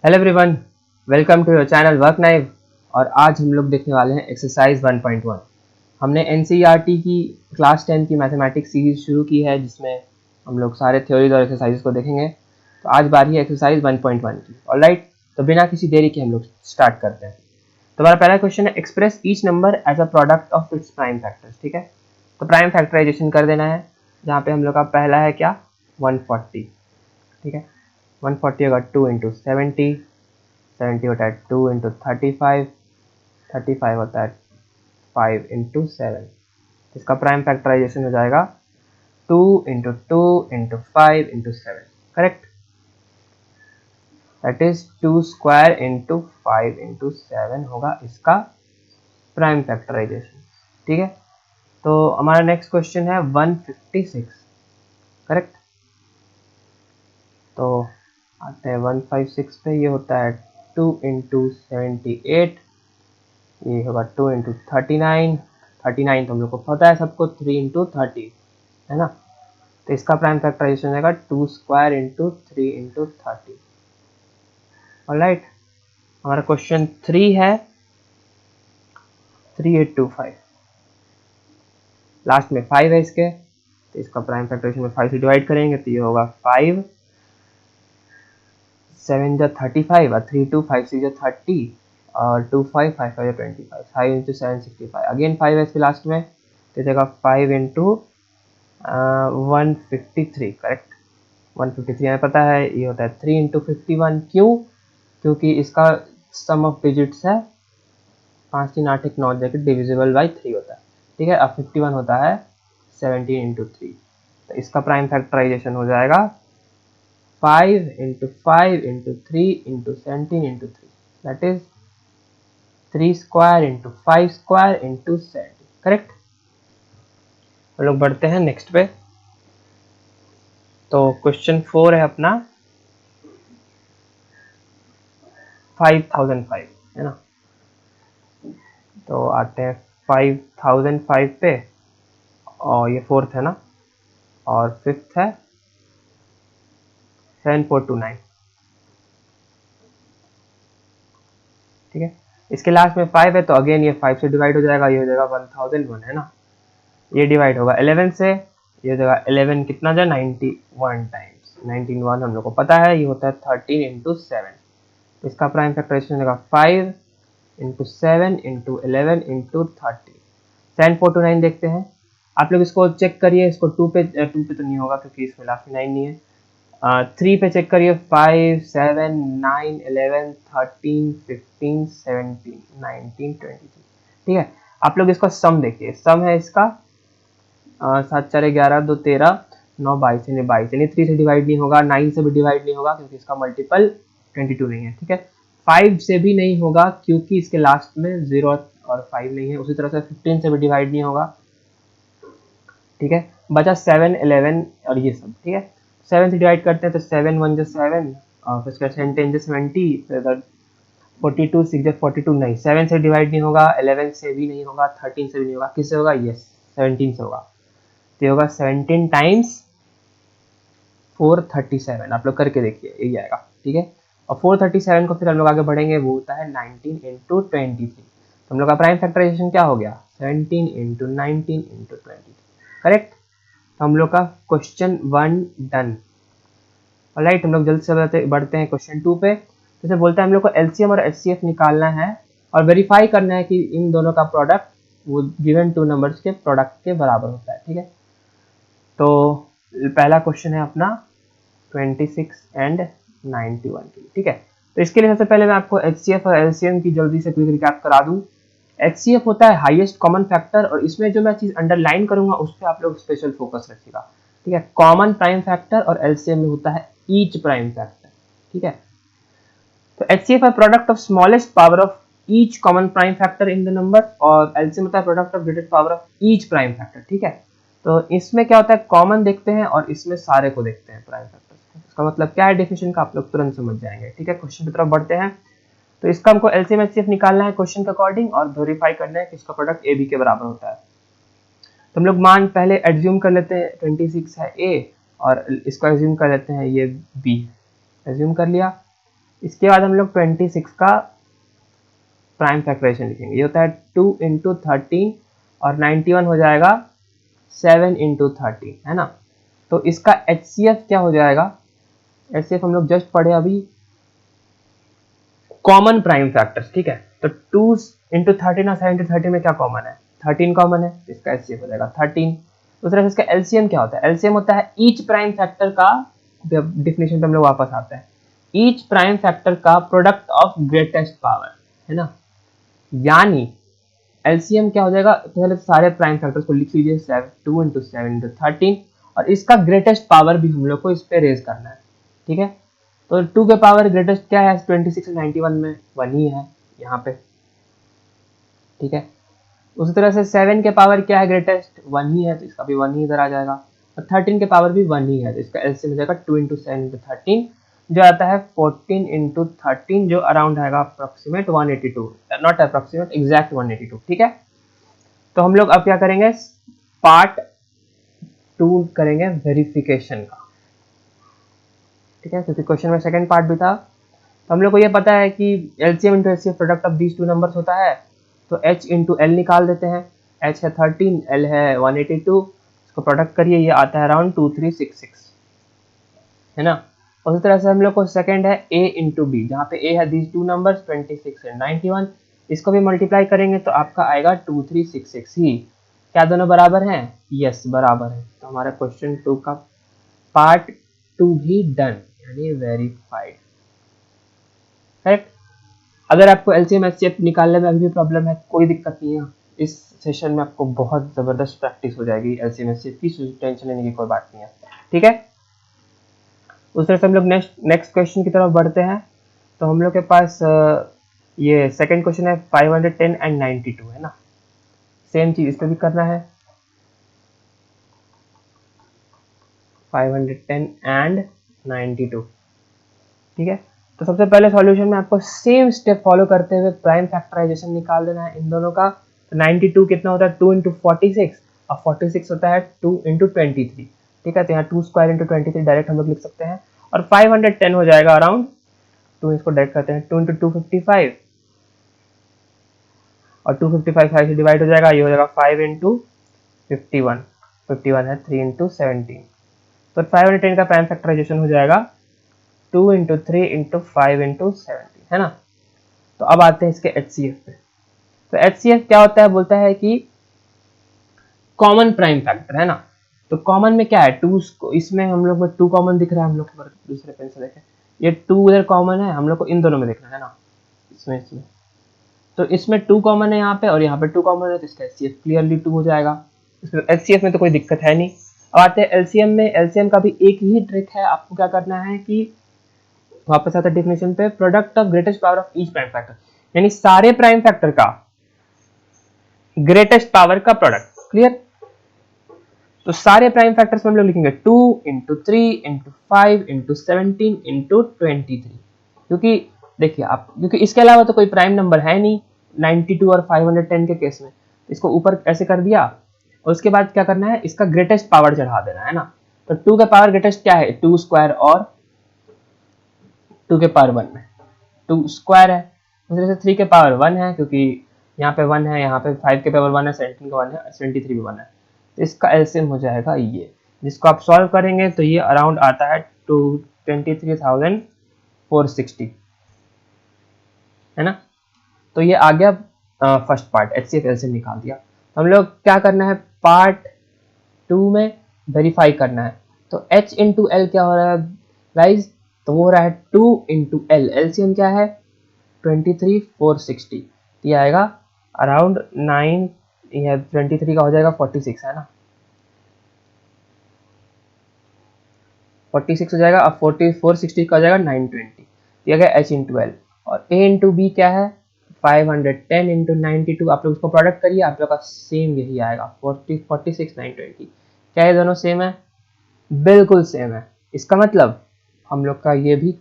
Hello everyone, welcome to your channel work naive. और आज हम लोग देखने वाले हैं एक्सरसाइज 1.1। हमने एनसीईआरटी की क्लास 10 की मैथमेटिक्स सीरीज शुरू की है, जिसमें हम लोग सारे थ्योरीज और एक्सरसाइज को देखेंगे। तो आज बारी है एक्सरसाइज 1.1 की। ऑलराइट, तो बिना किसी देरी के हम लोग स्टार्ट करते हैं। तो हमारा पहला क्वेश्चन है, express each number as a product of its prime factors. ठीक है, तो प्राइम फैक्टराइजेशन कर देना है, जहाँ पे हम लोग का पहला है क्या, 140। ठीक है, 140 होगा 2 इंटू 70, 70 होता है 2 इंटू 35, 35 होता है 5 इंटू 7। इसका प्राइम फैक्टराइजेशन हो जाएगा 2 into 2 into 5 into 7। Correct, that is 2 square into 5 into 7 होगा इसका प्राइम फैक्टराइजेशन। ठीक है, तो हमारा नेक्स्ट क्वेश्चन है 156। करेक्ट, तो आते हैं 156 पे। ये होता है 2 इंटू 78, ये होगा 2 इंटू 39। 39 तो हम लोग को पता है सबको, 3 इंटू 30 है ना। तो इसका प्राइम फैक्टराइजेशन हो जाएगा 2 स्क्वायर इंटू 3 इंटू 30। ऑलराइट, हमारा क्वेश्चन 3 है 3825। लास्ट में 5 है इसके, तो इसका प्राइम फैक्टराइजेशन में 5 से डिवाइड करेंगे तो ये होगा 5 7 जा 35 और 3 2 5 6 जा 30 और 2 5 5 5 जा 25, 5 इंटू 7 65। अगेन 5 है इसके लास्ट में, तो देगा 5 इंटू 153। करेक्ट, 153 हमें पता है, ये होता है 3 इंटू 51। क्यों? क्योंकि इसका सम ऑफ डिजिट्स है 5 3 8 1 9 जैकेट डिविजिबल बाई 3 होता है। ठीक है, अब 51 होता है 17 इंटू 3। तो इसका प्राइम फैक्टराइजेशन हो जाएगा 5 into 5 into 3 into 17 into 3, that is 3 square into 5 square into 17। Correct, हम लोग बढ़ते हैं नेक्स्ट पे। तो क्वेश्चन 4 है अपना 5005, है ना। तो आते हैं 5005 पे, और ये फोर्थ है ना, और फिफ्थ है 7429। ठीक है, इसके लास्ट में 5 है, तो अगेन ये 5 से डिवाइड हो जाएगा, ये हो जाएगा 1001, है ना। ये डिवाइड होगा 11 से, ये हो जाएगा 11 कितना जो 91 टाइम्स, 91 हम लोग को पता है, ये होता है 13 इंटू 7। इसका प्राइम फैक्टराइजेशन होगा 5 इंटू 7 इंटू 11 इंटू 30। 7429 देखते हैं। आप लोग इसको चेक करिए, इसको 2 पे तो नहीं होगा क्योंकि इसमें लास्ट में 9 नहीं है। 3 पे चेक करिए, 5 7 9 11 13 15 17 19 23। ठीक है, आप लोग इसका सम देखिए, सम है इसका 7 4 11 2 13 9 22 यानी 22, यानी 3 से डिवाइड नहीं होगा, 9 से भी डिवाइड नहीं होगा क्योंकि इसका मल्टीपल 22 नहीं है। ठीक है, 5 से भी नहीं होगा क्योंकि इसके लास्ट में 0 और 5 नहीं है। उसी तरह से 15 से भी डिवाइड नहीं होगा। ठीक है, बचा 7 11 और ये सब। ठीक है, 7 से डिवाइड करते हैं तो 7 1 जो 7, और फिर 10 10 जो 70, फिर 42 6 जो 42 नहीं, 7 से डिवाइड नहीं होगा, 11 से भी नहीं होगा, 13 से भी नहीं होगा, किससे होगा, यस 17 से होगा। तो ये होगा 17 टाइम्स 437। आप लोग करके देखिए, यही आएगा। ठीक है, और 437 को फिर हम लोग आगे बढ़ेंगे, वो होता है 19 इंटू 23। तो हम लोग का प्राइम फैक्टराइजेशन क्या हो गया, 17 इंटू 19 इंटू 23। करेक्ट, तो हम लोग का क्वेश्चन 1 डन। ऑलराइट, हम लोग जल्द से बढ़ते हैं क्वेश्चन 2 पे। जैसे बोलता है हम लोग को एलसीएम और एचसीएफ निकालना है और वेरीफाई करना है कि इन दोनों का प्रोडक्ट वो गिवन 2 नंबर्स के प्रोडक्ट के बराबर होता है। ठीक है, तो पहला क्वेश्चन है अपना 26 एंड 91 के लिए। ठीक है, तो इसके लिए सबसे पहले मैं आपको एचसीएफ और एलसीएम की जल्दी से क्विक रिकैप करा दूं। एचसीएफ होता है हाईएस्ट कॉमन फैक्टर, और इसमें जो मैं चीज अंडरलाइन करूंगा उस पर आप लोग स्पेशल फोकस रखिएगा। ठीक है, कॉमन प्राइम फैक्टर, और एलसीएम में होता है ईच प्राइम फैक्टर। ठीक है, तो एचसीएफ है product of smallest power of each common prime factor in the number, और एलसीएम होता है product of greatest power of each prime factor. ठीक है, तो इसमें क्या होता है, कॉमन देखते हैं और इसमें सारे को देखते हैं प्राइम फैक्टर। इसका मतलब क्या है डेफिनेशन का, आप लोग तुरंत समझ जाएंगे। ठीक है, क्वेश्चन की तरफ बढ़ते हैं। तो इसका हमको एलसीएम एचसीएफ निकालना है क्वेश्चन के अकॉर्डिंग, और वेरीफाई करना है कि इसका प्रोडक्ट ए बी के बराबर होता है। तो हम लोग मान पहले एज्यूम कर लेते हैं 26 है ए, और इसको एज्यूम कर लेते हैं ये बी। एज्यूम कर लिया, इसके बाद हम लोग 26 का प्राइम फैक्टराइजेशन लिखेंगे। ये होता है 2 इंटू 13 और 91 हो जाएगा 7 इंटू 13, है ना। तो इसका HCF क्या हो जाएगा, HCF हम लोग जस्ट पढ़े अभी, कॉमन प्राइम फैक्टर्स, ठीक है। तो 2 इंटू 13 और 7 इंटू 13 में क्या कॉमन है, 13 कॉमन है, तो इसका HCF हो जाएगा 13। दूसरा इसका LCM क्या होता है, LCM होता है ईच प्राइम फैक्टर का, डिफिनेशन पे हम लोग वापस आते हैं, ईच प्राइम फैक्टर का प्रोडक्ट ऑफ ग्रेटेस्ट पावर, है ना। यानी LCM क्या हो जाएगा, पहले सारे प्राइम फैक्टर्स को लिख लीजिए, 2 इंटू 7 इंटू 13, और इसका ग्रेटेस्ट पावर भी हम लोग को इस पे रेज करना है, ठीक है। तो 2 के पावर ग्रेटेस्ट क्या है 26 और 91 में 1 ही है यहाँ पे, ठीक है। उसी तरह से 7 के पावर क्या है ग्रेटेस्ट 1 ही है, तो इसका भी 1 ही इधर आ जाएगा, और 13 के पावर भी 1 ही है, तो इसका एलसीएम हो जाएगा 2 इंटू 7 इंटू 13, जो आता है 14 इंटू 13, जो अराउंड आएगा अप्रोक्सीमेट 182, नॉट अप्रोक्सीमेट, एग्जैक्ट 182, ठीक है। तो हम लोग अब क्या करेंगे, पार्ट 2 करेंगे वेरिफिकेशन का, ठीक है, क्योंकि क्वेश्चन में सेकंड पार्ट भी था। तो हम लोग को ये पता है कि LCM into HCF product of these two numbers होता है, तो h इंटू एल निकाल देते हैं, h है 13, l है 182, इसको प्रोडक्ट करिए, ये आता है अराउंड 2366, है ना। उसी तरह से हम लोग को सेकंड है a इंटू बी, जहाँ पे a है दीज टू नंबर्स 26 एंड 91, इसको भी मल्टीप्लाई करेंगे तो आपका आएगा 2366 ही। क्या दोनों बराबर हैं, यस बराबर है। तो हमारा क्वेश्चन 2 का पार्ट 2 भी डन, यानी वेरीफाइड, करेक्ट। अगर आपको एलसीएम एचसीएफ निकालने में अभी भी प्रॉब्लम है, कोई दिक्कत नहीं है, इस सेशन में आपको बहुत ज़बरदस्त प्रैक्टिस हो जाएगी एलसीएम एचसीएफ की, टेंशन लेने की कोई बात नहीं है, ठीक है। उस तरह से हम लोग नेक्स्ट क्वेश्चन की तरफ बढ़ते हैं। तो हम लोग के पास ये सेकंड क्वेश्चन है 510 एंड 92, है ना। सेम चीज़ इस पर भी करना है, 510 एंड 92, ठीक है। तो सबसे पहले सॉल्यूशन में आपको सेम स्टेप फॉलो करते हुए प्राइम फैक्टराइजेशन निकाल देना है इन दोनों का। तो 92 कितना होता है 2 इंटू 46, और 46 होता है 2 इंटू 23, ठीक है। तो यहाँ 2 स्क्वायर इंटू 23 डायरेक्ट हम लोग लिख सकते हैं, और 510 हो जाएगा अराउंड 2, इसको डायरेक्ट करते हैं 2 इंटू 255, और 255 5 से डिवाइड हो जाएगा, ये हो जाएगा 5 इंटू 51, 51 है 3 इंटू 17, तो 510 का प्राइम फैक्टराइजेशन हो जाएगा 2 इंटू 3 इंटू 5 इंटू 17, है ना। तो अब आते हैं इसके HCF पे। तो HCF क्या होता है, बोलता है कि कॉमन प्राइम फैक्टर, है ना। तो कॉमन में क्या है 2, इसमें हम लोग को 2 कॉमन दिख रहा है, हम लोग को दूसरे पेन से देखें, ये 2 इधर कॉमन है, हम लोग को इन दोनों में देखना है ना, इसमें तो इसमें 2 कॉमन है यहाँ पे, और यहाँ पे 2 कॉमन है, तो इसका HCF क्लियरली 2 हो जाएगा। इसमें HCF में तो कोई दिक्कत है नहीं। अब आते हैं LCM में। LCM का भी एक ही ट्रिक है, आपको क्या करना है कि वापस आता है डेफिनेशन पे, product of greatest power of each prime factor, यानी सारे प्राइम फैक्टर का ग्रेटेस्ट पावर का प्रोडक्ट, क्लियर। तो सारे प्राइम फैक्टर्स में हम लोग लिखेंगे 2 इंटू 3 इंटू 5 इंटू 17 इंटू 23, क्योंकि देखिए आप, क्योंकि इसके अलावा तो कोई प्राइम नंबर है नहीं 92 और 510 के केस में, इसको ऊपर ऐसे कर दिया, और उसके बाद क्या करना है, इसका ग्रेटेस्ट पावर चढ़ा देना है ना। तो 2 का पावर ग्रेटेस्ट क्या है 2 स्क्वायर, और 2 के पावर 1 में 2 स्क्वायर है, उस तरह से 3 के पावर 1 है, क्योंकि यहाँ पे 1 है, यहाँ पे 5 के पावर 1 है, 17 का 1 है, 73 भी 1 है, तो इसका एलसीएम हो जाएगा ये, जिसको आप सॉल्व करेंगे तो ये अराउंड आता है 23,460, है ना। तो ये आ गया फर्स्ट पार्ट, HCF एलसीएम निकाल दिया। हम लोग क्या करना है, पार्ट 2 में वेरीफाई करना है। तो H इंटू एल क्या हो रहा है गाइज, तो वो हो रहा है 2 इंटू एल, एलसीएम क्या है 23,460, ये आएगा अराउंड 9, ये 23 का हो जाएगा 46, है ना, 46 हो जाएगा, अब 460 का हो जाएगा 920, ये गया H इंटू एल। और A इंटू बी क्या है 510 इंटू 92, आप लोग उसको प्रोडक्ट करिए, आप लोग का सेम यही आएगा 46 920। क्या ये दोनों सेम है, बिल्कुल सेम है। इसका मतलब हम लोग का ये भी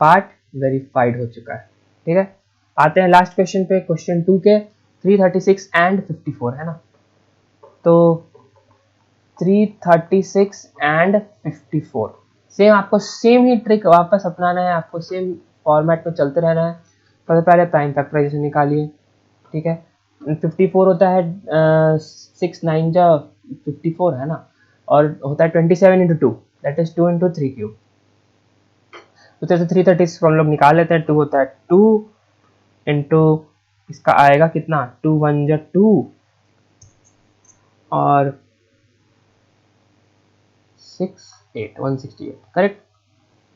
पार्ट वेरीफाइड हो चुका है, ठीक है। आते हैं लास्ट क्वेश्चन पे, क्वेश्चन 2 के 336 एंड 54, है ना। तो 336 एंड 54 सेम, आपको सेम ही ट्रिक वापस अपनाना है, आपको सेम फॉर्मेट में चलते रहना है। सबसे पहले प्राइम फैक्टराइजेशन निकालिए, ठीक है। 54 होता है 6 9 जा 54 है ना, और होता है 27 into 2, that is 2 into 3 cube. तो जैसे 330 को हम लोग निकाल लेते हैं। 2 होता है 2 इंटू इसका आएगा कितना, 2 1 जा 2 और 6 8 168 करेक्ट।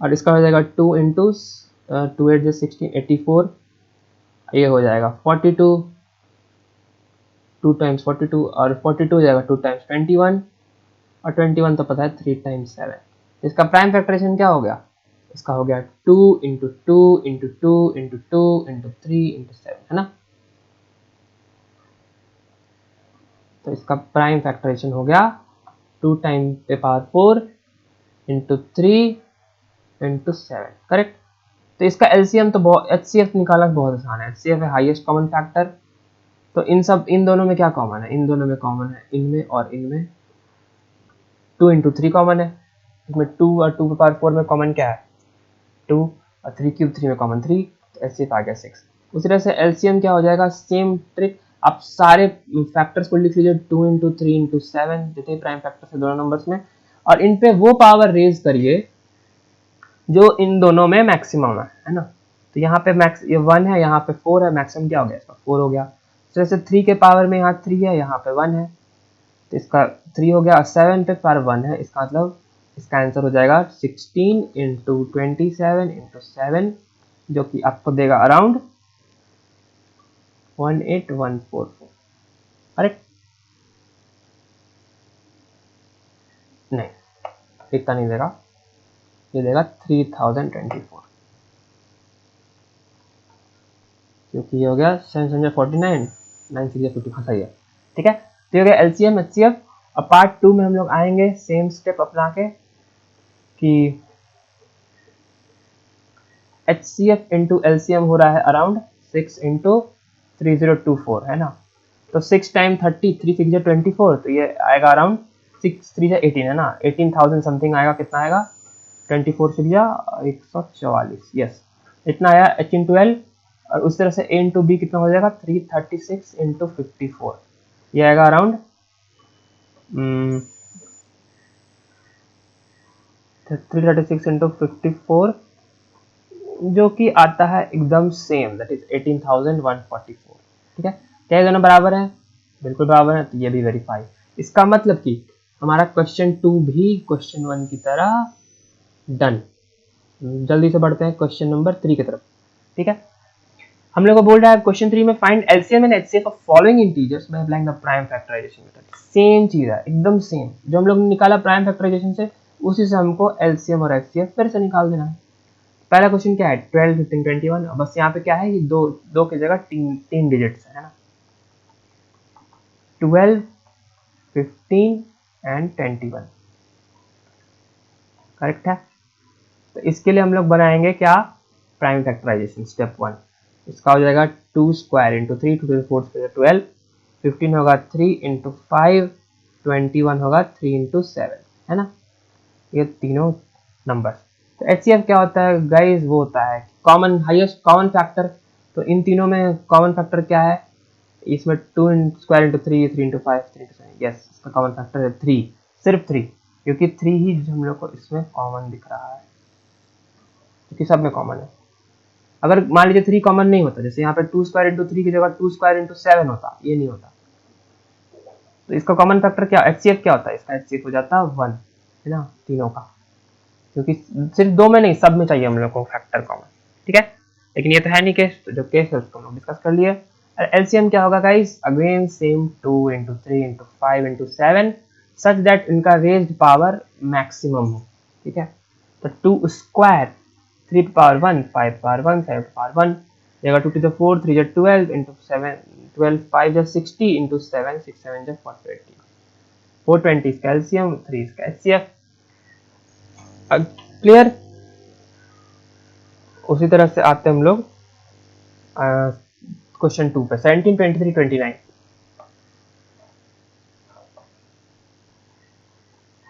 और इसका हो जाएगा 2 इंटू 2 8 जा 16 84, ये हो जाएगा 42, 2 टाइम्स 42 और 42 हो जाएगा 2 टाइम्स 21, और 21 तो पता है 3 टाइम्स 7। इसका प्राइम फैक्टराइजेशन क्या हो गया, इसका हो गया 2 into 2 into 2 into 2 into 3 into 7, है ना। तो इसका प्राइम फैक्टराइजेशन हो गया 2 टाइम पे पावर 4 इंटू 3 इंटू 7 करेक्ट। तो इसका एलसीएम तो बहुत, एचसीएफ निकालना बहुत आसान है। एचसीएफ है हाईएस्ट कॉमन फैक्टर। तो इन दोनों में क्या कॉमन है, इन दोनों में कॉमन है, इनमें और इनमें 2 इंटू 3 कॉमन है। इसमें 2 और 2 पावर 4 में कॉमन क्या है 2, और 3 क्यूब 3 में कॉमन 3, तो एचसीएफ आ गया 6। उसी तरह से एलसीएम क्या हो जाएगा, सेम ट्रिक, आप सारे फैक्टर्स को लिख लीजिए 2 इंटू 3 इंटू 7 जितने प्राइम फैक्टर्स है दोनों नंबर्स में, और इन पे वो पावर रेज करिए जो इन दोनों में मैक्सिमम है ना। तो यहाँ पे मैक्स ये 1 है, यहाँ पे 4 है, मैक्सिमम क्या हो गया इसका 4 हो गया। जैसे 3 के पावर में यहाँ 3 है, यहाँ पे 1 है, तो इसका 3 हो गया। 7 पे पावर 1 है, इसका मतलब इसका आंसर हो जाएगा 16 इंटू 27 इंटू 7, जो कि आपको देगा अराउंड 18144। करेक्ट, नहीं इतना नहीं देगा, ये देगा 3024, क्योंकि ये हो गया 749 9 6 50 सही है, ठीक है। तो ये हो गया एलसीएम एचसीएफ। अब पार्ट 2 में हम लोग आएंगे सेम स्टेप अपना के कि एचसीएफ इंटू एलसीएम हो रहा है अराउंड 6 इंटू 3024, है ना। तो 6 टाइम 30, 3 6 जा 24, तो ये आएगा अराउंड 6 3 जा 18, है ना, 18,000 समथिंग आएगा। कितना आएगा 24 6 जा 144, यस इतना आया एच इन 12। और उस तरह से ए इंटू बी कितना हो जाएगा 336 इंटू 54, ये आएगा अराउंड 336 इंटू 54, जो कि आता है एकदम सेम, दैट इज 18,144, ठीक है। क्या ये दोनों बराबर है, बिल्कुल बराबर है, तो ये भी वेरीफाई। इसका मतलब कि हमारा क्वेश्चन 2 भी क्वेश्चन 1 की तरह डन। जल्दी से बढ़ते हैं क्वेश्चन नंबर 3 की तरफ, ठीक है। हम लोग को बोल रहा है क्वेश्चन 3 में find LCM and HCF of following integers by applying the prime factorisation method. Same चीज है, एकदम सेम, जो हम लोग ने निकाला प्राइम फैक्टराइजेशन से, उसी से हमको एलसीएम और एचसीएफ फिर से निकाल देना है। पहला क्वेश्चन क्या है 12 15 21, बस यहाँ पे क्या है कि दो दो की जगह तीन डिजिट्स है ना, 12 15 एंड 21, करेक्ट है। तो इसके लिए हम लोग बनाएंगे क्या, प्राइम फैक्टराइजेशन स्टेप 1। इसका हो जाएगा 2 square into 3 to the fourth 12, 15 होगा 3 इंटू 5, 21 होगा 3 इंटू 7, है ना, ये तीनों नंबर। तो एचसीएफ क्या होता है गाइस, वो होता है कॉमन हाईएस्ट कॉमन फैक्टर। तो इन तीनों में कॉमन फैक्टर क्या है, इसमें 2 square into 3 3 into 5 3 into 7, yes इसका कॉमन फैक्टर है 3, सिर्फ 3, क्योंकि 3 ही हम लोग को इसमें कॉमन दिख रहा है, क्योंकि सब में कॉमन है। अगर मान लीजिए 3 कॉमन नहीं होता, जैसे यहाँ पे 2 स्क्वायर इंटू 3 की जगह 2 स्क्वायर इंटू 7 होता, ये नहीं होता। तो इसका कॉमन फैक्टर क्या, एचसीएफ क्या होता है, इसका एचसीएफ हो जाता है 1, है ना, तीनों का, क्योंकि सिर्फ दो में नहीं सब में चाहिए हम लोग को फैक्टर कॉमन, ठीक है। लेकिन ये तो है नहीं केस, तो जो केस है उसको हम लोग डिस्कस कर लिए। एलसीएम क्या होगा guys, again same 2 into 3 into 5 into 7, such that इनका रेज्ड पावर मैक्सिमम हो, ठीक है। तो 2 स्क्वायर 3 पावर 1 5 पावर 1 7 पावर 1 जगह 2 to the 4 3 जा 12 इंटू 7 12 5 जा 60 इंटू 7 6 7 जा 420, 420 इसका एलसीएम 3 इसका एचसीएफ, क्लियर। उसी तरह से आते हम लोग क्वेश्चन 2 पे 17 23 29,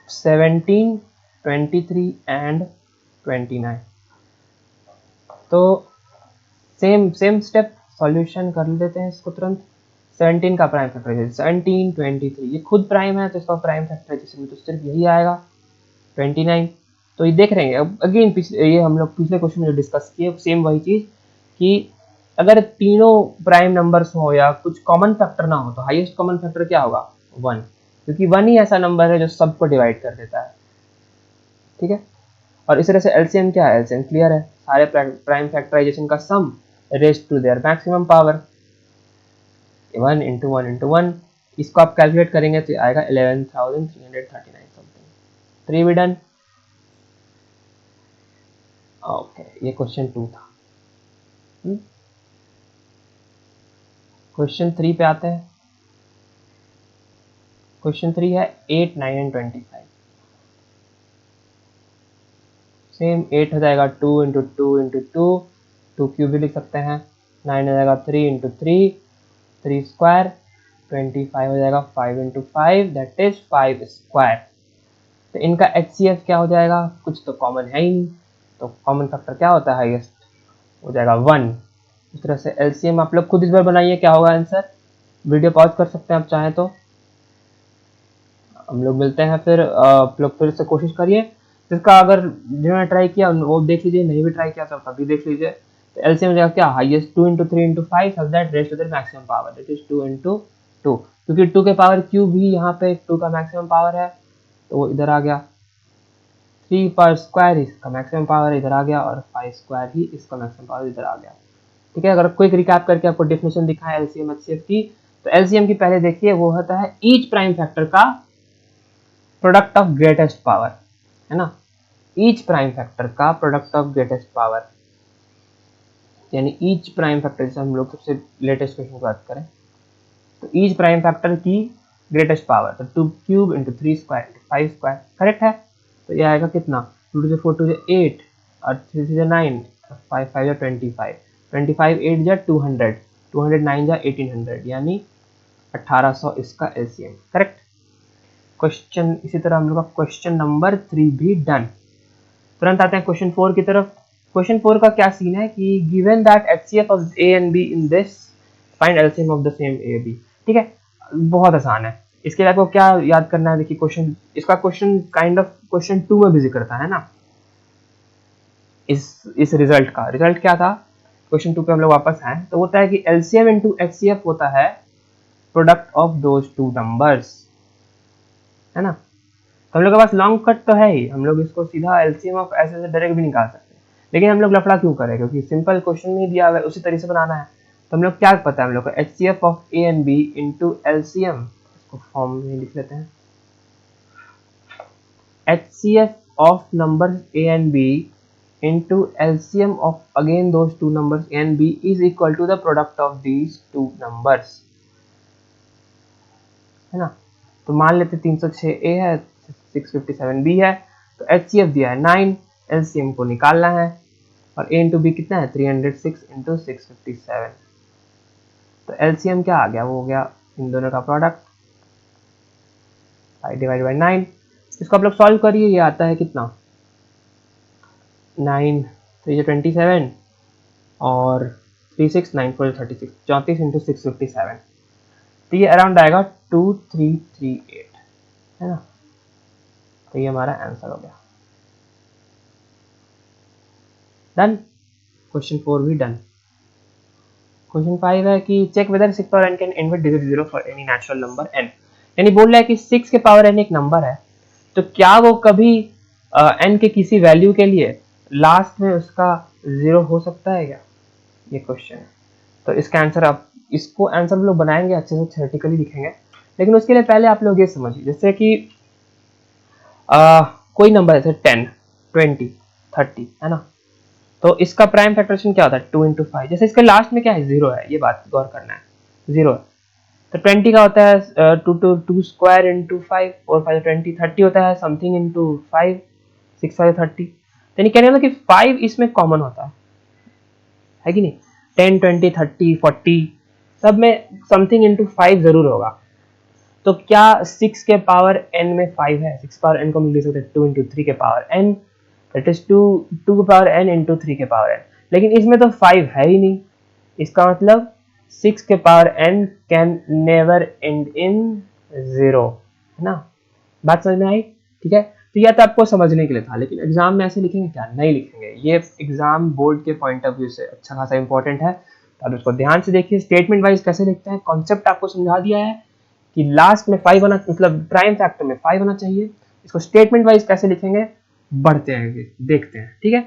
17 23 एंड 29, तो सेम स्टेप सॉल्यूशन कर लेते हैं इसको तुरंत। 17 का प्राइम फैक्टराइजेशन 17, 23 ये खुद प्राइम है तो इसका प्राइम फैक्टराइजेशन में तो सिर्फ यही आएगा 29। तो ये देख रहे हैं अब अगेन ये हम लोग पिछले क्वेश्चन में जो डिस्कस किए सेम वही चीज कि अगर तीनों प्राइम नंबर्स हो या कुछ कॉमन फैक्टर ना हो तो हाईएस्ट कॉमन फैक्टर क्या होगा 1, क्योंकि 1 ही ऐसा नंबर है जो सबको डिवाइड कर देता है। ठीक है, और इस तरह से एलसीएम क्या है, एलसीएम क्लियर है, सारे प्राइम फैक्टराइजेशन का sum raised to their maximum power 1 into 1 into 1। इसको आप कैलकुलेट करेंगे तो आएगा 11,339 समथिंग। 3 भी डन। ओके, ये क्वेश्चन 2 था। क्वेश्चन 3 पे आते हैं। क्वेश्चन 3 है 8, 9 एंड 25। सेम 8 हो जाएगा 2 into 2 into 2, 2 क्यूब भी लिख सकते हैं। 9 हो जाएगा 3 into 3, 3 स्क्वायर। 25 हो जाएगा 5 into 5 दैट इज 5 स्क्वायर। तो इनका HCF क्या हो जाएगा, कुछ तो कॉमन है ही नहीं, तो कॉमन फैक्टर क्या होता है हाईएस्ट, हो जाएगा 1। इस तरह से LCM आप लोग खुद इस बार बनाइए क्या होगा आंसर। वीडियो पॉज कर सकते हैं आप चाहें तो। हम लोग मिलते हैं फिर, आप लोग फिर से कोशिश करिए। जिसका अगर जिन्होंने ट्राई किया वो देख लीजिए, नहीं भी ट्राई किया तो तभी देख लीजिए। तो LCM हो जाएगा क्या, highest 2 into 3 into 5 such that raise to the maximum power that is 2 into 2, क्योंकि 2 के पावर क्यूब भी यहाँ पे 2 का मैक्सिमम पावर है तो वो इधर आ गया। 3 पर स्क्वायर इसका मैक्सिमम पावर इधर आ गया और 5 स्क्वायर ही इसका मैक्सिमम पावर इधर आ गया। ठीक है, अगर क्विक रिकैप करके आपको डेफिनेशन दिखा है LCM HCF की, तो LCM की पहले देखिए वो होता है ईच प्राइम फैक्टर का प्रोडक्ट ऑफ ग्रेटेस्ट पावर, है ना। ईच प्राइम फैक्टर का प्रोडक्ट ऑफ ग्रेटेस्ट पावर, यानी ईच प्राइम फैक्टर, जैसे हम लोग सबसे लेटेस्ट क्वेश्चन की बात करें तो ईच प्राइम फैक्टर की ग्रेटेस्ट पावर, तो 2 cube into 3 square into 5 square, correct है। तो ये आएगा कितना, 2 to 4 to 8 और 3 to 9, 5 5 25, 25 8 जा 200, 200 9 जा 1800, यानी 1800 इसका LCM, करेक्ट। क्वेश्चन इसी तरह हम लोग का क्वेश्चन नंबर 3 भी डन। तुरंत आते हैं क्वेश्चन 4 की तरफ। क्वेश्चन 4 का क्या सीन है कि given that HCF of A and B in this find LCM of the same A B। ठीक है, बहुत आसान है। इसके लिए आपको क्या याद करना है, देखिए क्वेश्चन, इसका क्वेश्चन काइंड ऑफ क्वेश्चन 2 में भी जिक्र था, है ना। इस रिजल्ट का रिजल्ट क्या था, क्वेश्चन 2 पे हम लोग वापस आए तो होता है कि LCM into HCF होता है product of those two numbers, है ना। तो हम लोग के पास लॉन्ग कट तो है ही, हम लोग इसको सीधा LCM ऑफ ऐसे से डायरेक्ट भी निकाल सकते हैं, लेकिन हम लोग लफड़ा क्यों करें, क्योंकि सिंपल क्वेश्चन में दिया हुआ है उसी तरीके से बनाना है। तो हम लोग क्या पता है हम लोग को, HCF of A and B into LCM, इसको फॉर्म में लिख लेते हैं। HCF of numbers A and B into LCM of again those two numbers A and B is equal to the product of these two numbers, है ना। तो मान लेते 306 A है, 657 B है, तो HCF दिया है 9, LCM को निकालना है और A into B कितना है 306 into 657। तो LCM क्या आ गया, वो हो गया इन दोनों का प्रोडक्ट, 5 डिवाइड बाई 9। इसको आप लोग सॉल्व करिए, ये आता है कितना 9 3 27 और 3 6 9 4 36, 34 इंटू 657, तो ये अराउंड आएगा 2338, है ना। तो ये हमारा आंसर हो गया। डन, क्वेश्चन 4 भी डन। क्वेश्चन 5 है कि check whether 6 power n can invert digit 0 for any natural number n, यानी बोल रहा है कि 6 के पावर n एक नंबर है, तो क्या वो कभी n के किसी वैल्यू के लिए लास्ट में उसका 0 हो सकता है क्या, ये क्वेश्चन है। तो इसका आंसर आप इसको आंसर हम लोग बनाएंगे, अच्छे से थ्योरेटिकली लिखेंगे, लेकिन उसके लिए पहले आप लोग ये समझिए, जैसे कि कोई नंबर है 10 20 30, है ना। तो इसका प्राइम फैक्टरेशन क्या होता है 2 into 5, जैसे इसके लास्ट में क्या है 0 है, ये बात गौर करना है 0 है। तो 20 का होता है 2 स्क्वायर इंटू 5 और 5 20, 30 होता है समथिंग इंटू 5 6 5 30, यानी कहने का कि 5 इसमें कॉमन होता है कि नहीं। 10 20 30 40 सब में समथिंग इंटू 5 जरूर होगा। तो क्या 6 के पावर n में 5 है, 6 पावर n को हम लिख सकते हैं 2 into 3 के पावर n, दैट इज 2 के पावर n into 3 के पावर n, लेकिन इसमें तो 5 है ही नहीं, इसका मतलब 6 के power n can never and in 0, है ना। बात समझ में आई? ठीक है, तो यह तो आपको समझने के लिए था, लेकिन एग्जाम में ऐसे लिखेंगे क्या? नहीं लिखेंगे। ये एग्जाम बोर्ड के पॉइंट ऑफ व्यू से अच्छा खासा इंपॉर्टेंट है, तो अब इसको ध्यान से देखिए। स्टेटमेंट वाइज कैसे लिखते हैं, कॉन्सेप्ट आपको समझा दिया है कि लास्ट में 5 आना, मतलब प्राइम फैक्टर में 5 आना चाहिए। इसको स्टेटमेंट वाइज कैसे लिखेंगे बढ़ते हैं, देखते हैं, ठीक है।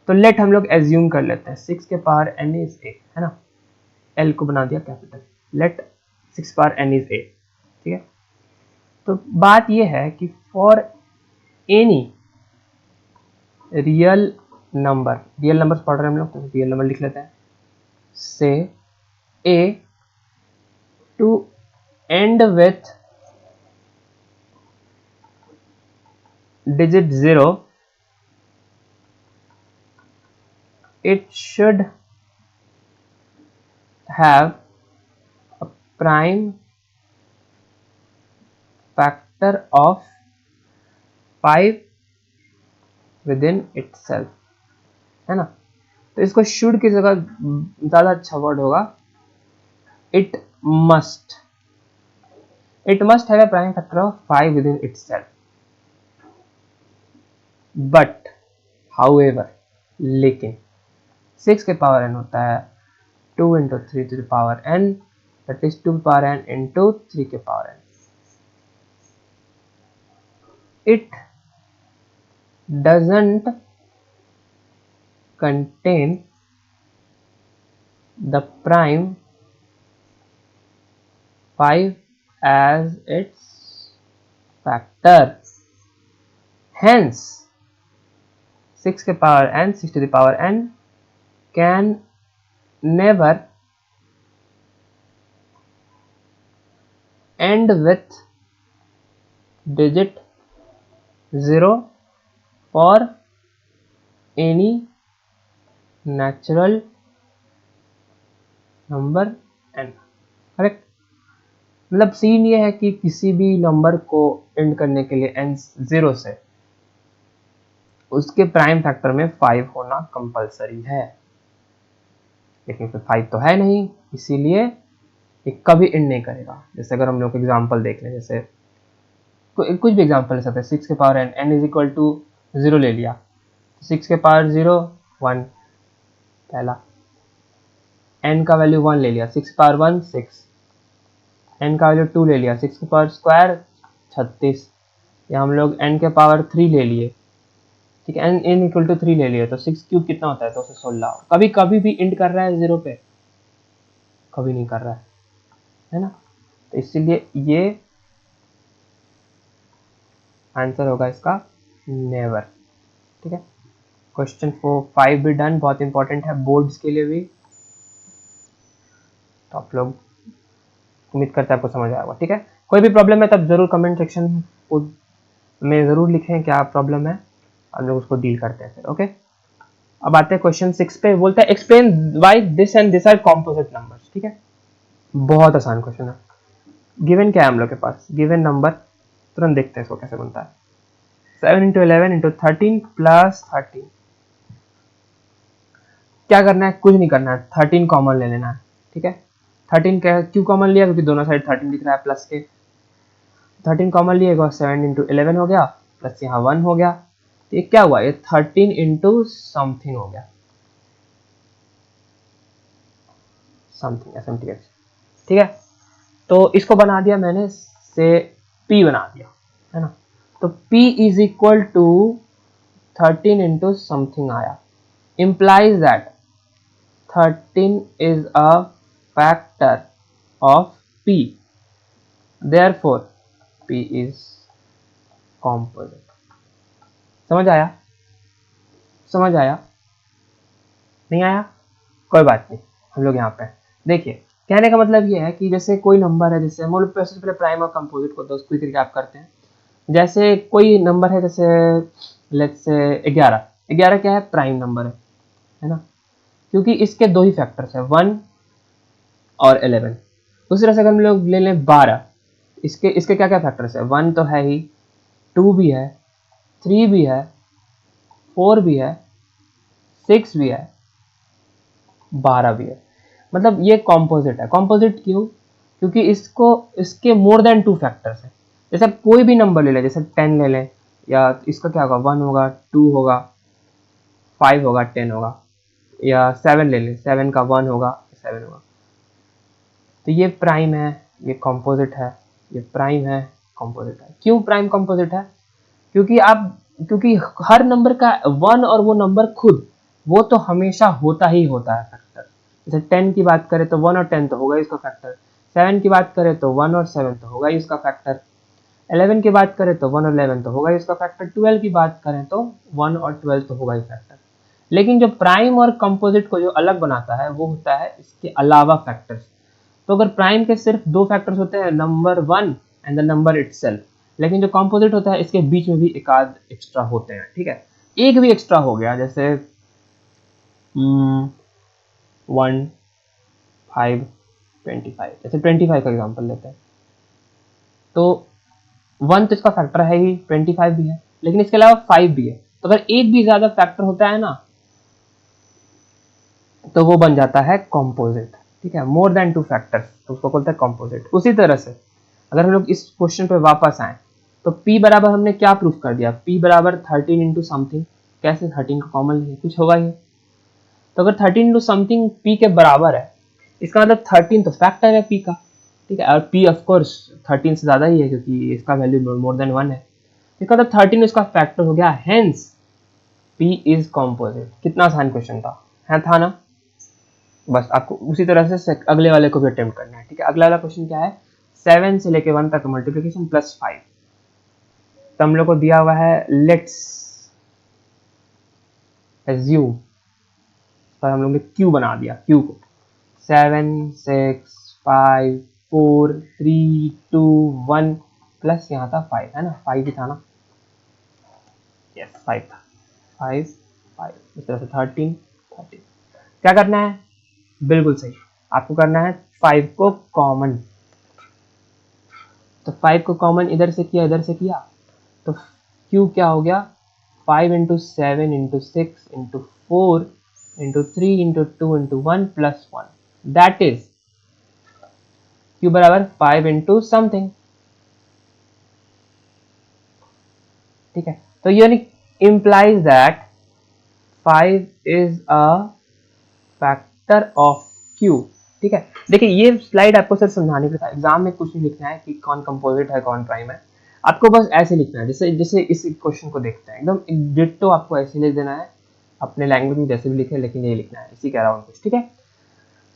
तो लेट हम लोग एज्यूम कर लेते हैं 6 के पावर n इज a, है ना, l को बना दिया capital, let 6 power n is a, ठीक है। तो बात ये है कि for any real number, real number पढ़ रहे हैं हम लोग, तो रियल नंबर लिख लेते हैं, से a to end with digit 0, it should have a prime factor of 5 within itself, है ना। तो इसको should की जगह ज़्यादा अच्छा वर्ड होगा it must have a prime factor of 5 within itself, but however, लेकिन 6 के पावर n होता है 2 into 3 to the power n, that is 2 power n into 3 के power n. It doesn't contain the prime 5 as its factor. Hence, 6 के power n, 6 to the power n can never end with digit 0 for any natural number n. Correct. मतलब scene ये है कि किसी भी number को and करने के लिए n 0 से उसके प्राइम फैक्टर में 5 होना कंपलसरी है, लेकिन फिर 5 तो है नहीं, इसीलिए ये कभी एंड नहीं करेगा। जैसे अगर हम लोग एग्जांपल देख लें, जैसे कुछ भी एग्जांपल ले सकते हैं, 6 के power n, n is equal to 0 ले लिया, 6 के पावर 0 1 पहला, n का वैल्यू 1 ले लिया, 6 पावर 1 6, n का वैल्यू 2 ले लिया, 6 के पावर स्क्वायर 36, या हम लोग n के पावर 3 ले लिए, ठीक है, n इक्वल टू 3 ले लिए, तो 6 क्यूब कितना होता है, तो 16। कभी कभी भी इंड कर रहा है 0 पे, कभी नहीं कर रहा है ना। तो इसीलिए ये आंसर होगा इसका नेवर, ठीक है। क्वेश्चन 5 भी डन, बहुत इंपॉर्टेंट है बोर्ड्स के लिए भी, तो आप लोग उम्मीद करते हैं आपको समझ आएगा, ठीक है। कोई भी प्रॉब्लम है तब जरूर कमेंट सेक्शन में जरूर लिखें क्या प्रॉब्लम है, हम लोग उसको डील करते हैं फिर, ओके। अब आते हैं क्वेश्चन 6 पे, बोलता है explain why this and this are composite numbers, ठीक है। बहुत आसान क्वेश्चन है। गिवन क्या है हम लोग के पास, गिवन नंबर, तुरंत देखते हैं इसको कैसे बनता है। 7 इंटू 11 इंटू 13 प्लस 13, क्या करना है, कुछ नहीं करना है, 13 कॉमन ले लेना है, ठीक है। 13 क्या क्यों कॉमन लिया, क्योंकि दोनों साइड 13 दिख रहा है प्लस के, 13 कॉमन लिएगा, 7 इंटू 11 हो गया, प्लस यहाँ 1 हो गया, तो ये क्या हुआ, ये 13 इंटू समथिंग हो गया, समथिंग SMTH, ठीक है। तो इसको बना दिया मैंने से P बना दिया, है ना। तो P is equal to 13 into something आया, implies that 13 is a factor of P, therefore P is composite। समझ आया, समझ आया, नहीं आया, कोई बात नहीं, हम लोग यहाँ पे देखिए, कहने का मतलब ये है कि जैसे कोई नंबर है, जैसे हम लोग पहले प्राइम और कंपोजिट को तो क्विक रिकैप करते हैं। जैसे कोई नंबर है, जैसे लेट्स से 11, 11 क्या है, प्राइम नंबर है ना, क्योंकि इसके दो ही फैक्टर्स है, 1 और 11। उसी तरह से अगर हम लोग ले लें 12, इसके क्या क्या फैक्टर्स है, 1 तो है ही, 2 भी है, 3 भी है, 4 भी है, 6 भी है, 12 भी है। मतलब ये कॉम्पोजिट है। कॉम्पोजिट क्यों? क्योंकि इसके मोर देन 2 फैक्टर्स हैं। जैसे आप कोई भी नंबर ले लें, जैसे 10 ले लें, या इसका क्या होगा, 1 होगा, 2 होगा, 5 होगा, 10 होगा, या 7 ले लें, 7 का 1 होगा, 7 होगा। तो ये प्राइम है, ये कॉम्पोजिट है, ये प्राइम है, कॉम्पोजिट है। क्यों प्राइम कॉम्पोजिट है? क्योंकि हर नंबर का 1 और वो नंबर खुद, वो तो हमेशा होता ही होता है फैक्टर। जैसे 10 की बात करें तो 1 और 10 तो होगा इसका फैक्टर, 7 की बात करें तो 1 और 7 तो होगा इसका फैक्टर, 11 की बात करें तो 1 और 11 तो होगा इसका फैक्टर, 12 की बात करें तो 1 और 12 तो होगा ही फैक्टर। लेकिन जो प्राइम और कंपोजिट को जो अलग बनाता है वो होता है इसके अलावा फैक्टर्स। तो अगर प्राइम के सिर्फ 2 फैक्टर्स होते हैं, number 1 and the number itself, लेकिन जो कंपोजिट होता है इसके बीच में भी एक आध एक्स्ट्रा होते हैं, ठीक है। एक भी एक्स्ट्रा हो गया, जैसे 1 5 25, जैसे 25 का एग्जांपल लेते हैं, तो 1 तो इसका फैक्टर है ही, 25 भी है, लेकिन इसके अलावा 5 भी है। तो अगर एक भी ज्यादा फैक्टर होता है ना, तो वो बन जाता है कॉम्पोजिट, ठीक है। मोर देन 2 फैक्टर्स, तो उसको बोलते हैं कॉम्पोजिट। उसी तरह से अगर हम लोग इस क्वेश्चन पे वापस आए, तो p बराबर हमने क्या प्रूफ कर दिया, p बराबर 13 इंटू समथिंग। कैसे? 13 का कॉमन लेंगे, कुछ होगा ही। तो अगर 13 इंटू समथिंग p के बराबर है, इसका मतलब 13 तो फैक्टर है p का, ठीक है। और p ऑफ कोर्स 13 से ज्यादा ही है, क्योंकि इसका वैल्यू मोर देन 1 है। इसका मतलब 13 इसका फैक्टर हो गया, हेंस p इज कॉम्पोजिट। कितना आसान क्वेश्चन था, है था ना? बस आपको उसी तरह से अगले वाले को भी अटेम्प्ट करना है, ठीक है। अगला वाला क्वेश्चन क्या है, 7 से लेके 1 तक मल्टीप्लिकेशन प्लस 5। तो हम लोग को दिया हुआ है, लेट्स एज्यूम, पर हम लोग ने क्यू बना दिया, क्यू को 7 6 5 4 3 2 1 प्लस यहाँ था 5, है ना, 5 ही था ना, यस 5 था, 5 5 इस तरह से 13 13। क्या करना है? बिल्कुल सही, आपको करना है 5 को कॉमन। तो 5 को कॉमन इधर से किया, इधर से किया, तो क्यू क्या हो गया, 5 into 7 into 6 into 4 into 3 into 2 into 1 plus 1, that is Q बराबर 5 इंटू समथिंग, ठीक है। तो ये implies that 5 is a factor of q, ठीक है। देखिए ये स्लाइड आपको सिर्फ समझाने के लिए था, एग्जाम में कुछ नहीं लिखना है कि कौन कंपोजिट है कौन प्राइम है, आपको बस ऐसे लिखना है, जैसे जैसे इस क्वेश्चन को देखते हैं एकदम डिट्टो आपको ऐसे लिख देना है, अपने लैंग्वेज में जैसे भी लिखे, लेकिन ये लिखना है इसी के अराउंड कुछ, ठीक है।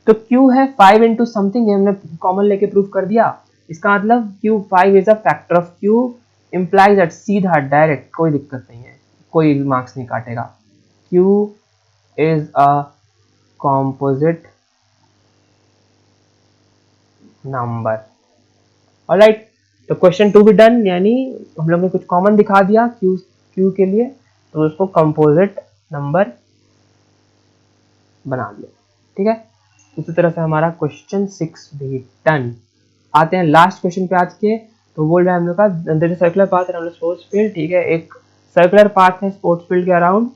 तो q है 5 इंटू समथिंग, हमने कॉमन लेके प्रूफ कर दिया। इसका मतलब q 5 is a factor of q, implies that, सीधा डायरेक्ट, कोई दिक्कत नहीं है, कोई मार्क्स नहीं काटेगा। q is a composite number, alright. तो क्वेश्चन 2 भी डन, यानी हम लोग ने कुछ कॉमन दिखा दिया q के लिए, तो उसको कंपोजिट नंबर बना दिया, ठीक है। इसी तरह से हमारा क्वेश्चन 6 भी डन। आते हैं लास्ट क्वेश्चन पे आज के। तो बोल रहा है हम लोग का, there is circular path around sports field, ठीक है। एक सर्कुलर पाथ है स्पोर्ट्स फील्ड के अराउंड,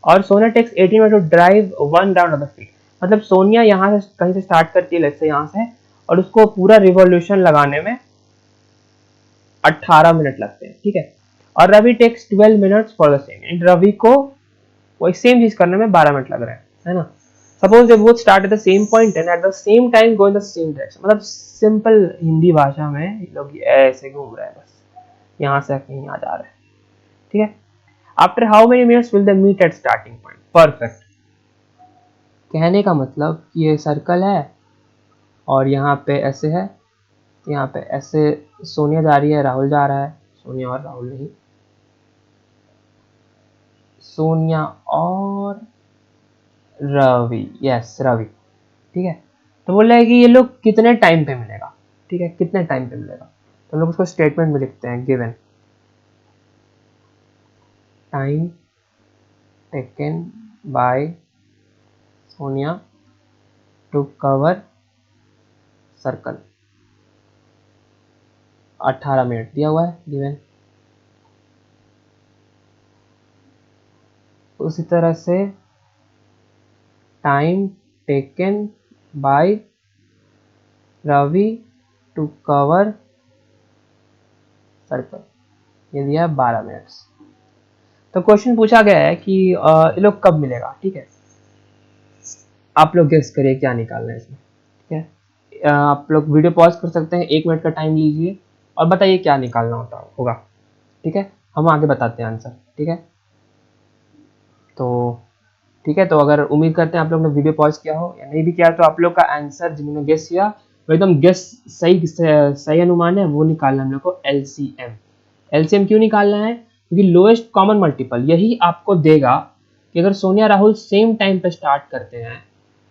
और Sonia takes 18 minute to drive 1 round of the field. मतलब सोनिया यहाँ से कहीं से स्टार्ट करती है, लेट्स से यहाँ से, और उसको पूरा रिवॉल्यूशन लगाने में 18 मिनट लगते हैं, ठीक है। और Ravi takes 12 minutes for the same, Ravi को वही सेम चीज करने में 12 मिनट लग रहे हैं, है ना। Suppose they both start at the same point and at the same time go in the same direction. मतलब सिंपल हिंदी भाषा में ये लोग ऐसे घूम रहे हैं, बस यहाँ से कहीं आ जा रहे हैं, ठीक है। After how many minutes will they meet at starting point, perfect. कहने का मतलब ये सर्कल है, और यहाँ पे ऐसे है, यहाँ पे ऐसे सोनिया जा रही है, राहुल जा रहा है, सोनिया और राहुल नहीं, सोनिया और रवि, यस रवि, ठीक है। तो बोल रहा है कि ये लोग कितने टाइम पे मिलेगा, ठीक है, कितने टाइम पे मिलेगा। तो हम लोग उसको स्टेटमेंट में लिखते हैं, given time taken by Sonia to cover circle, 18 minute दिया हुआ है गिवन। उसी तरह से time taken by Ravi to cover circle, ये दिया 12 मिनट्स। तो क्वेश्चन पूछा गया है कि ये लोग कब मिलेगा, ठीक है। आप लोग गेस करिए क्या निकालना है इसमें, ठीक है। आप लोग वीडियो पॉज कर सकते हैं, 1 मिनट का टाइम लीजिए और बताइए क्या निकालना होगा, ठीक है। हम आगे बताते हैं आंसर, ठीक है। तो ठीक है, तो अगर उम्मीद करते हैं आप लोग ने वीडियो पॉज किया हो या नहीं भी किया, तो आप लोग का आंसर जिन्होंने गेस किया वो एकदम गेस सही अनुमान है, वो निकालना है हम लोग को एलसीएम। एलसीएम क्यों निकालना है, क्योंकि लोएस्ट कॉमन मल्टीपल यही आपको देगा कि अगर सोनिया राहुल सेम टाइम पे स्टार्ट करते हैं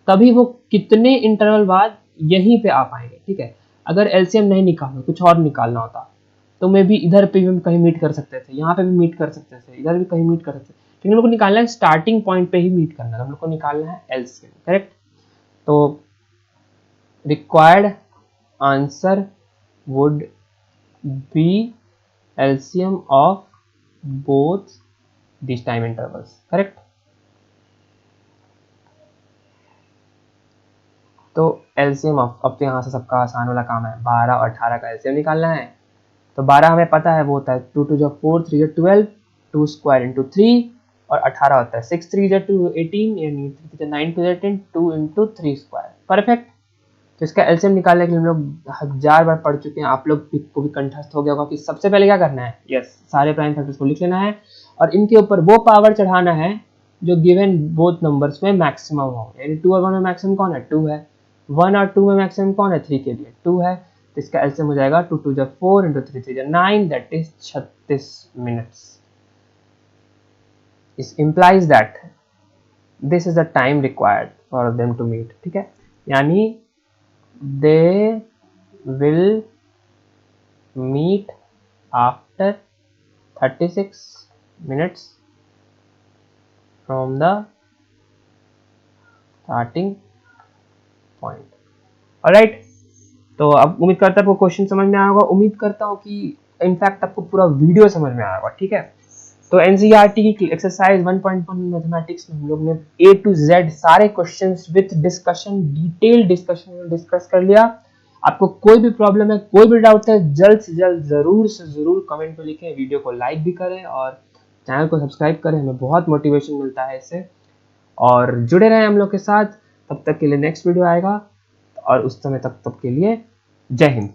तभी वो कितने इंटरवल बाद यहीं पे आ पाएंगे, ठीक है। अगर एलसीएम नहीं निकालना, कुछ और निकालना होता तो मे भी इधर पे भी कहीं मीट कर सकते थे, यहाँ पे भी मीट कर सकते थे, इधर भी कहीं मीट कर सकते थे, लेकिन हम लोग को निकालना है स्टार्टिंग पॉइंट पे ही मीट करना है, हम लोग को निकालना है एलसीएम, करेक्ट। तो required answer would be LCM of both this time intervals, correct. तो एलसीएम ऑफ, अब तो यहाँ से सबका आसान वाला काम है, 12 और 18 का एलसीएम निकालना है। तो 12 हमें पता है वो होता है 2 2 4 3 12, 2 स्क्वायर इंटू 3, और 18 होता है 6 3 2 18, यानी 9 2 10, 2 इंटू 3 स्क्वायर, परफेक्ट। तो इसका एलसीएम निकालने के लिए हम लोग 1000 बार पढ़ चुके हैं, आप लोग को भी कंठस्थ हो गया होगा कि सबसे पहले क्या करना है, यस, सारे प्राइम फैक्टर्स को लिख लेना है और इनके ऊपर वो पावर चढ़ाना है जो गिवन बोथ नंबर्स में मैक्सिमम हो, यानी 2 और 1 में मैक्सिमम कौन है, 2 है, 1 और 2 में मैक्सिमम कौन है, 3 के लिए 2 है। तो इसका एलसीएम हो जाएगा 2 2 4 इंटू 3 3 9, दैट इज 36 मिनट्स। इस implies that this is the time required for them to meet, ठीक है, यानी they will meet after 36 minutes from the starting point, alright। तो अब उम्मीद करता हूँ आपको क्वेश्चन समझ में आया होगा, उम्मीद करता हूँ कि इनफैक्ट आपको पूरा वीडियो समझ में आया होगा, ठीक है। तो एनसीईआरटी की एक्सरसाइज 1.1 मैथमेटिक्स में हम लोग ने ए टू जेड सारे questions with discussion, detail discussion discuss कर लिया। आपको कोई भी प्रॉब्लम है, कोई भी डाउट है, जल्द से जल्द जरूर से जरूर कमेंट में लिखें, वीडियो को लाइक भी करें और चैनल को सब्सक्राइब करें, हमें बहुत मोटिवेशन मिलता है इससे। और जुड़े रहें हम लोग के साथ, तब तक के लिए नेक्स्ट वीडियो आएगा और उस समय तक के लिए जय हिंद।